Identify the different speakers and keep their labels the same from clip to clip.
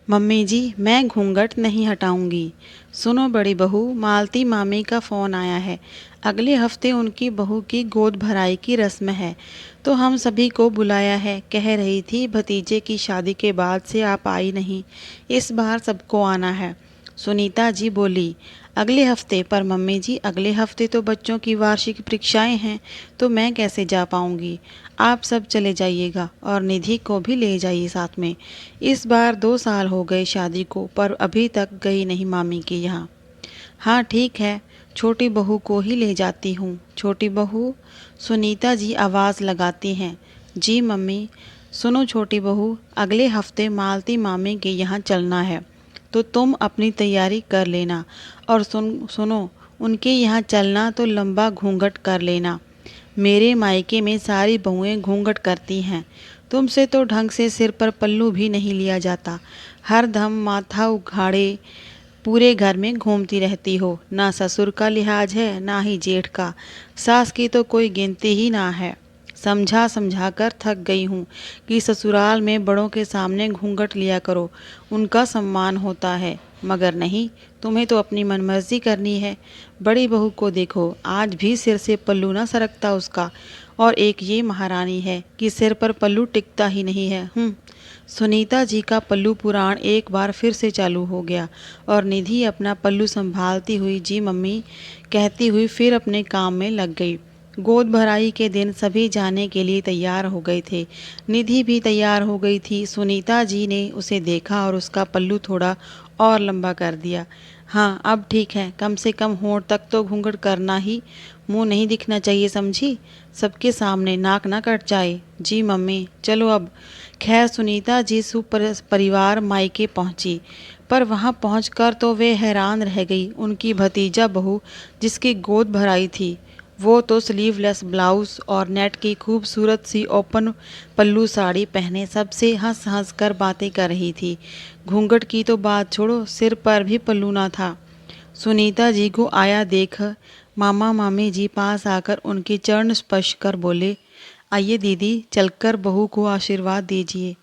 Speaker 1: Mummy जी, मैं घूंघट नहीं हटाऊंगी। सुनो बड़ी बहू, मालती मामी का फ़ोन आया है। अगले हफ्ते उनकी बहू की गोद भराई की रस्म है, तो हम सभी को बुलाया है। कह रही थी भतीजे की शादी के बाद से आप आई नहीं, इस बार सबको आना है। सुनीता जी बोली, अगले हफ्ते? पर मम्मी जी, अगले हफ्ते तो बच्चों की वार्षिक परीक्षाएं हैं, तो मैं कैसे जा पाऊंगी। आप सब चले जाइएगा और निधि को भी ले जाइए साथ में। इस बार 2 साल हो गए शादी को, पर अभी तक गई नहीं मामी के यहाँ। हाँ ठीक है, छोटी बहू को ही ले जाती हूँ। छोटी बहू, सुनीता जी आवाज़ लगाती हैं। जी मम्मी। सुनो छोटी बहू, अगले हफ्ते मालती मामी के यहाँ चलना है, तो तुम अपनी तैयारी कर लेना। और सुनो, उनके यहाँ चलना तो लंबा घूंघट कर लेना। मेरे मायके में सारी बहुएं घूंघट करती हैं, तुमसे तो ढंग से सिर पर पल्लू भी नहीं लिया जाता। हर दम माथा उघाड़े पूरे घर में घूमती रहती हो। ना ससुर का लिहाज है, ना ही जेठ का। सास की तो कोई गिनती ही ना है। समझा समझा कर थक गई हूँ कि ससुराल में बड़ों के सामने घूंघट लिया करो, उनका सम्मान होता है। मगर नहीं, तुम्हें तो अपनी मनमर्जी करनी है। बड़ी बहू को देखो, आज भी सिर से पल्लू ना सरकता उसका। और एक ये महारानी है कि सिर पर पल्लू टिकता ही नहीं है। सुनीता जी का पल्लू पुराण एक बार फिर से चालू हो गया और निधि अपना पल्लू संभालती हुई जी मम्मी कहती हुई फिर अपने काम में लग गई। गोद भराई के दिन सभी जाने के लिए तैयार हो गए थे। निधि भी तैयार हो गई थी। सुनीता जी ने उसे देखा और उसका पल्लू थोड़ा और लंबा कर दिया। हाँ, अब ठीक है, कम से कम होंठ तक तो घूंघट करना ही, मुंह नहीं दिखना चाहिए, समझी। सबके सामने नाक ना कट जाए। जी मम्मी, चलो अब। खैर सुनीता जी परिवार मायके पहुंची, पर वहां पहुंचकर तो वे हैरान रह गई। उनकी भतीजा बहू जिसकी गोद भराई थी, वो तो स्लीवलेस ब्लाउज और नेट की खूबसूरत सी ओपन पल्लू साड़ी पहने सबसे हंस हंस कर बातें कर रही थी। घूंघट की तो बात छोड़ो, सिर पर भी पल्लू ना था। सुनीता जी को आया देख मामा मामी जी पास आकर उनके चरण स्पर्श कर बोले, आइए दीदी, चलकर बहू को आशीर्वाद दीजिए।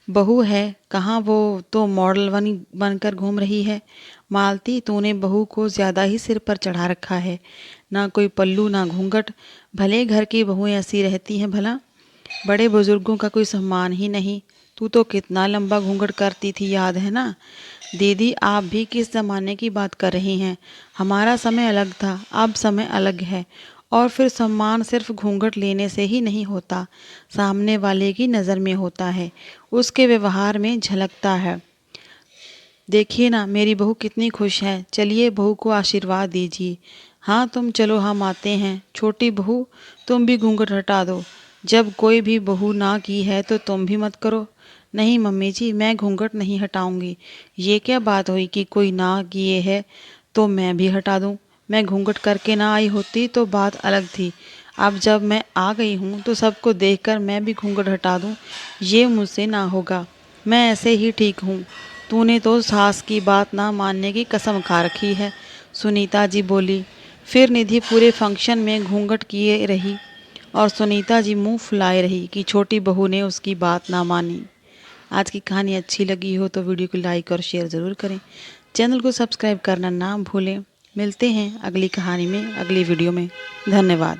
Speaker 1: बहू है कहाँ, वो तो मॉडल बनकर घूम रही है। मालती, तूने बहू को ज़्यादा ही सिर पर चढ़ा रखा है। ना कोई पल्लू ना घूंघट, भले घर की बहुएं ऐसी रहती हैं भला। बड़े बुजुर्गों का कोई सम्मान ही नहीं। तू तो कितना लंबा घूंघट करती थी, याद है ना। दीदी, आप भी किस ज़माने की बात कर रही हैं। हमारा समय अलग था, अब समय अलग है। और फिर सम्मान सिर्फ घूंघट लेने से ही नहीं होता, सामने वाले की नज़र में होता है, उसके व्यवहार में झलकता है। देखिए ना, मेरी बहू कितनी खुश है। चलिए बहू को आशीर्वाद दीजिए। हाँ तुम चलो, हम आते हैं। छोटी बहू, तुम भी घूंघट हटा दो। जब कोई भी बहू ना की है तो तुम भी मत करो। नहीं मम्मी जी, मैं घूंघट नहीं हटाऊंगी। ये क्या बात हुई कि कोई ना किए है तो मैं भी हटा दूं। मैं घूंघट करके ना आई होती तो बात अलग थी। अब जब मैं आ गई हूँ तो सबको देखकर मैं भी घूंघट हटा दूं, ये मुझसे ना होगा। मैं ऐसे ही ठीक हूँ। तूने तो सास की बात ना मानने की कसम खा रखी है, सुनीता जी बोली। फिर निधि पूरे फंक्शन में घूंघट किए रही और सुनीता जी मुंह फुलाए रही कि छोटी बहू ने उसकी बात ना मानी। आज की कहानी अच्छी लगी हो तो वीडियो को लाइक और शेयर ज़रूर करें। चैनल को सब्सक्राइब करना ना भूलें। मिलते हैं अगली कहानी में, अगली वीडियो में। धन्यवाद।